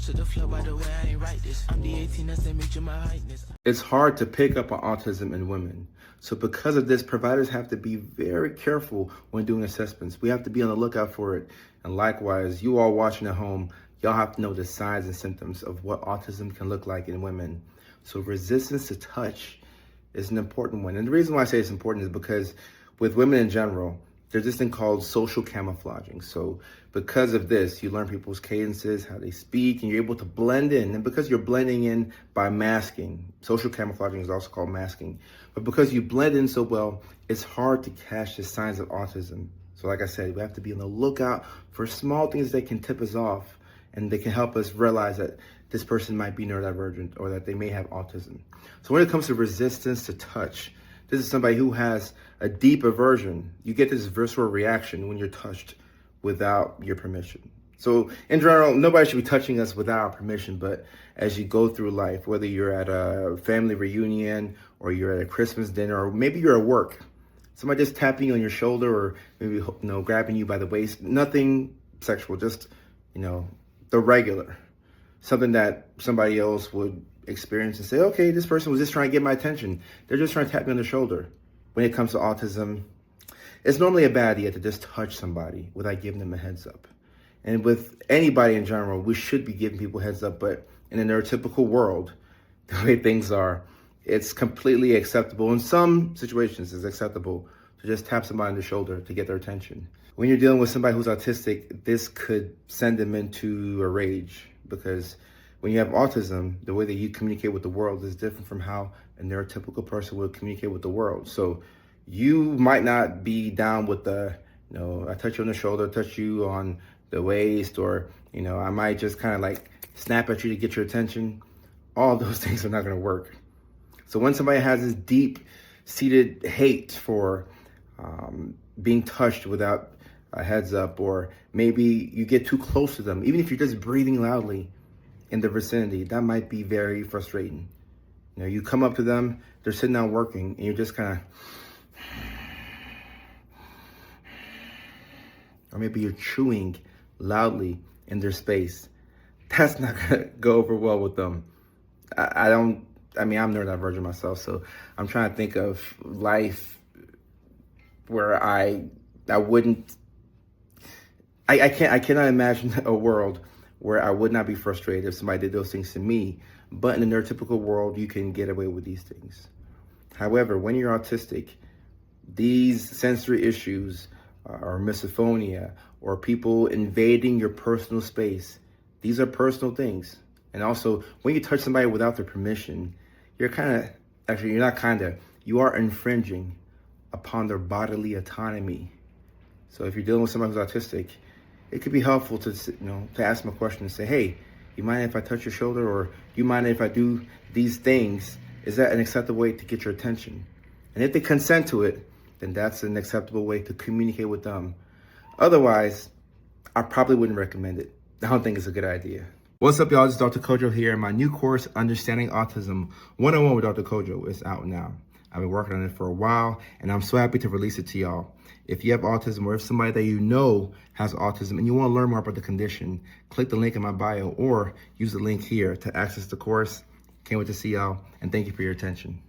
to the floor, by the way, I ain't write this. I'm the 18 that's the major my highness. It's hard to pick up on autism in women. So because of this, providers have to be very careful when doing assessments. We have to be on the lookout for it. And likewise, you all watching at home, y'all have to know the signs and symptoms of what autism can look like in women. So resistance to touch is an important one. And the reason why I say it's important is because with women in general, there's this thing called social camouflaging. So because of this, you learn people's cadences, how they speak, and you're able to blend in. And because you're blending in by masking, social camouflaging is also called masking. But because you blend in so well, it's hard to catch the signs of autism. So like I said, we have to be on the lookout for small things that can tip us off and they can help us realize that this person might be neurodivergent or that they may have autism. So when it comes to resistance to touch, this is somebody who has a deep aversion. You get this visceral reaction when you're touched without your permission. So in general, nobody should be touching us without our permission, but as you go through life, whether you're at a family reunion or you're at a Christmas dinner, or maybe you're at work, somebody just tapping you on your shoulder or maybe, grabbing you by the waist, nothing sexual, just, the regular, something that somebody else would experience and say, okay, this person was just trying to get my attention. They're just trying to tap me on the shoulder. When it comes to autism, it's normally a bad idea to just touch somebody without giving them a heads up. And with anybody in general, we should be giving people heads up, but in a neurotypical world, the way things are, it's completely acceptable. In some situations, it's acceptable to just tap somebody on the shoulder to get their attention. When you're dealing with somebody who's autistic, this could send them into a rage because when you have autism, the way that you communicate with the world is different from how a neurotypical person would communicate with the world. So you might not be down with the, I touch you on the shoulder, touch you on the waist, or, I might just kind of like snap at you to get your attention. All those things are not going to work. So when somebody has this deep-seated hate for being touched without a heads up, or maybe you get too close to them, even if you're just breathing loudly in the vicinity, that might be very frustrating. You come up to them, they're sitting down working, and you're just kind of, or maybe you're chewing loudly in their space. That's not gonna go over well with them. I'm neurodivergent myself, so I'm trying to think of life where I cannot imagine a world where I would not be frustrated if somebody did those things to me. But in the neurotypical world, you can get away with these things. However, when you're autistic, these sensory issues or misophonia or people invading your personal space, these are personal things. And also, when you touch somebody without their permission, you are infringing upon their bodily autonomy. So if you're dealing with somebody who's autistic, it could be helpful to ask them a question and say, hey, you mind if I touch your shoulder, or do you mind if I do these things? Is that an acceptable way to get your attention? And if they consent to it, then that's an acceptable way to communicate with them. Otherwise, I probably wouldn't recommend it. I don't think it's a good idea. What's up, y'all? This is Dr. Kojo here. My new course, Understanding Autism 101 with Dr. Kojo, is out now. I've been working on it for a while, and I'm so happy to release it to y'all. If you have autism, or if somebody that you know has autism and you want to learn more about the condition, click the link in my bio or use the link here to access the course. Can't wait to see y'all, and thank you for your attention.